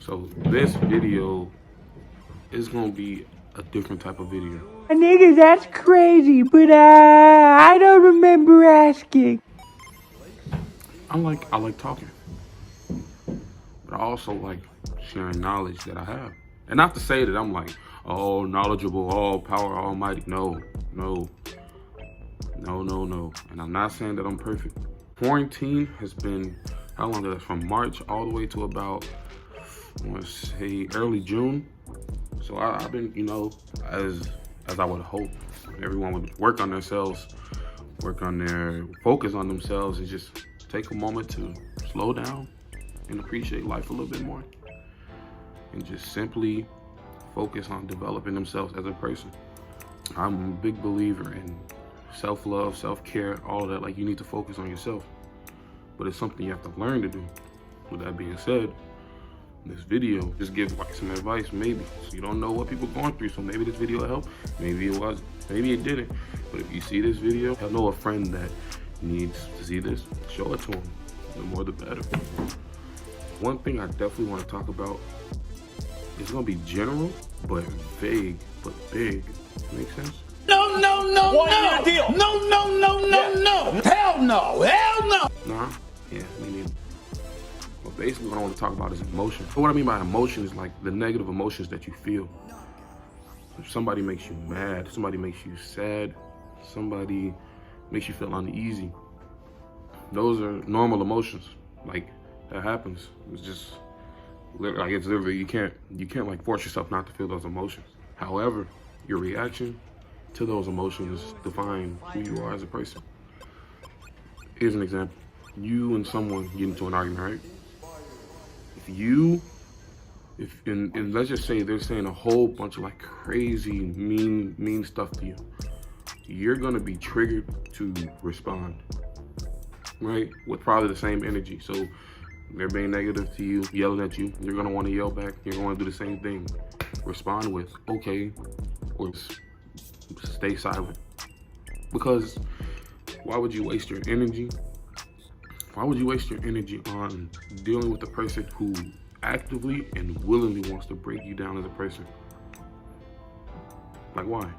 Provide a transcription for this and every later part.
So this video is gonna be a different type of video. Nigga, that's crazy, but I don't remember asking. I like talking, but I also like sharing knowledge that I have. And not to say that I'm like, oh, knowledgeable, all power, almighty. No. And I'm not saying that I'm perfect. Quarantine has been, how long is that? From March all the way to about, I want to say early June. So I've been, as I would hope, everyone would work on themselves, focus on themselves, and just take a moment to slow down and appreciate life a little bit more. And just simply focus on developing themselves as a person. I'm a big believer in self-love, self-care, all of that. Like, you need to focus on yourself. But it's something you have to learn to do. With that being said, this video just gives like some advice, maybe. So you don't know what people are going through, so maybe this video will help. Maybe it wasn't. Maybe it didn't. But if you see this video, I know a friend that needs to see this, show it to them. The more the better. One thing I definitely want to talk about, it's gonna be general, but vague, but big. Make sense? No. Deal. No. Hell no. Nah, yeah, me neither. But basically what I want to talk about is emotion. So what I mean by emotion is like the negative emotions that you feel. If somebody makes you mad, somebody makes you sad, somebody makes you feel uneasy, those are normal emotions. Like, that happens. It's just, like, it's literally, you can't like force yourself not to feel those emotions. However, your reaction to those emotions define who you are as a person. Here's an example. You and someone get into an argument, right? And let's just say they're saying a whole bunch of like crazy, mean stuff to you. You're gonna be triggered to respond, right? With probably the same energy. So they're being negative to you, yelling at you. You're gonna wanna yell back. You're gonna do the same thing. Respond with, okay, or stay silent. Because why would you waste your energy? Why would you waste your energy on dealing with a person who actively and willingly wants to break you down as a person? Like, why?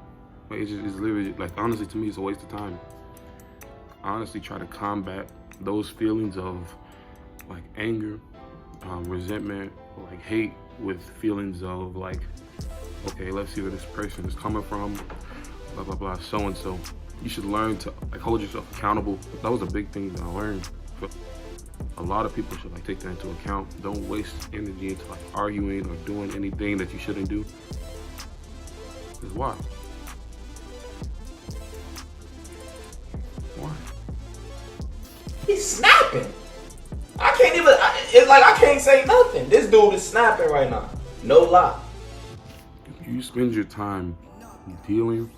Like, it's literally, like, honestly, to me, it's a waste of time. Honestly, try to combat those feelings of, like, anger, resentment, or, like, hate with feelings of, like, okay, let's see where this person is coming from, blah, blah, blah, so-and-so. You should learn to, like, hold yourself accountable. That was a big thing that I learned. But a lot of people should, like, take that into account. Don't waste energy into, like, arguing or doing anything that you shouldn't do. Because why? Why? He's snapping. It's like I can't say nothing. This dude is snapping right now. No lie. If you spend your time dealing,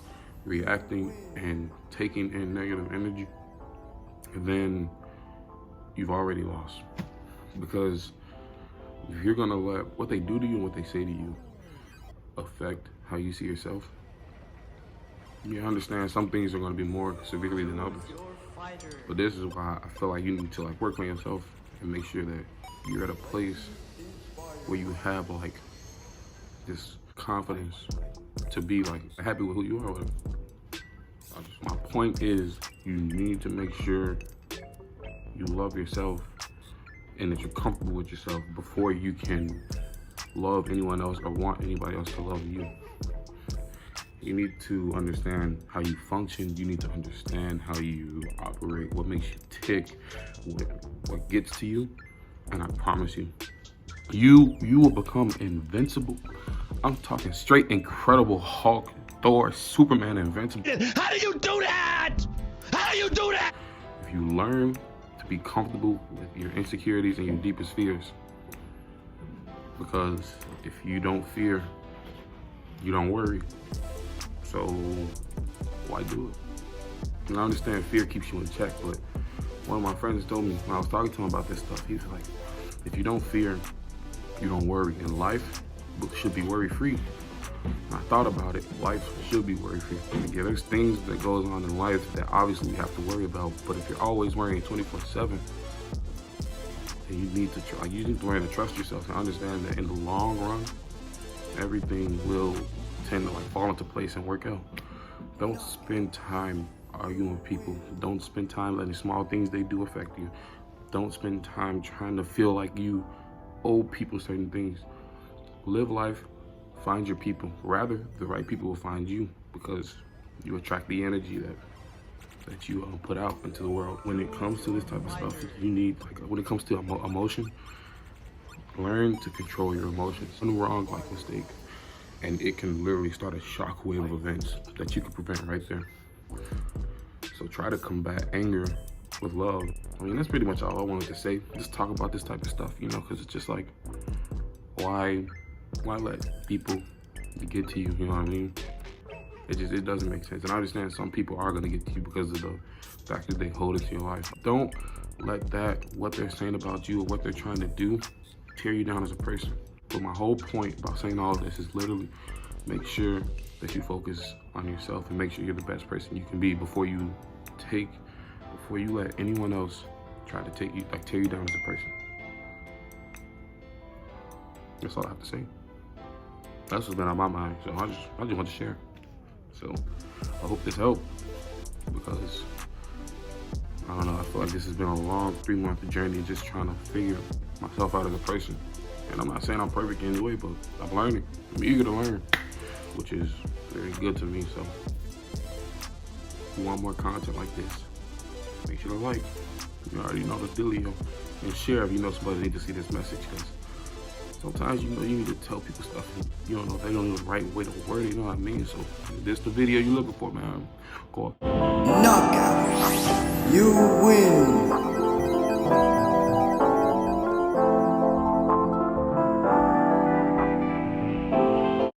reacting, and taking in negative energy, then you've already lost. Because if you're gonna let what they do to you and what they say to you affect how you see yourself, you understand some things are gonna be more severely than others. But this is why I feel like you need to, like, work on yourself and make sure that you're at a place where you have, like, this confidence to be, like, happy with who you are. My point is, you need to make sure you love yourself and that you're comfortable with yourself before you can love anyone else or want anybody else to love you. You need to understand how you function. You need to understand how you operate, what makes you tick, what gets to you. And I promise you, you will become invincible. I'm talking straight Incredible Hulk, Thor, Superman, invincible. How do you do that? If you learn to be comfortable with your insecurities and your deepest fears. Because if you don't fear, you don't worry. So why do it? And I understand fear keeps you in check, but one of my friends told me when I was talking to him about this stuff, he was like, if you don't fear, you don't worry. And life should be worry-free. And I thought about it, life should be worry-free. Yeah, there's things that goes on in life that obviously we have to worry about, but if you're always worrying 24/7, And you need to you need to learn to trust yourself and understand that in the long run, everything will tend to like fall into place and work out. Don't spend time arguing with people. Don't spend time letting small things they do affect you. Don't spend time trying to feel like you owe people certain things. Live life, find your people. Rather, the right people will find you, because you attract the energy that you put out into the world. When it comes to this type of stuff, you need, like, when it comes to emotion, learn to control your emotions. One wrong mistake, and it can literally start a shockwave of events that you can prevent right there. So try to combat anger with love. I mean, that's pretty much all I wanted to say. Just talk about this type of stuff, you know, because it's just like, why let people get to you, you know what I mean? It doesn't make sense. And I understand some people are gonna get to you because of the fact that they hold it to your life. Don't let what they're saying about you or what they're trying to do, tear you down as a person. But my whole point about saying all of this is literally make sure that you focus on yourself and make sure you're the best person you can be before you let anyone else try to tear you down as a person. That's all I have to say. That's what's been on my mind, so I just want to share. So I hope this helped, because I don't know, I feel like this has been a long 3-month journey just trying to figure myself out as a person. And I'm not saying I'm perfect in any way, but I'm learning. I'm eager to learn, which is very good to me. So if you want more content like this, make sure to like. You already know the dealio. And share if you know somebody needs to see this message, because sometimes, you know, you need to tell people stuff and you don't know if they don't know the right way to word it, you know what I mean? So if this the video you're looking for, man, go. Knockout. You win.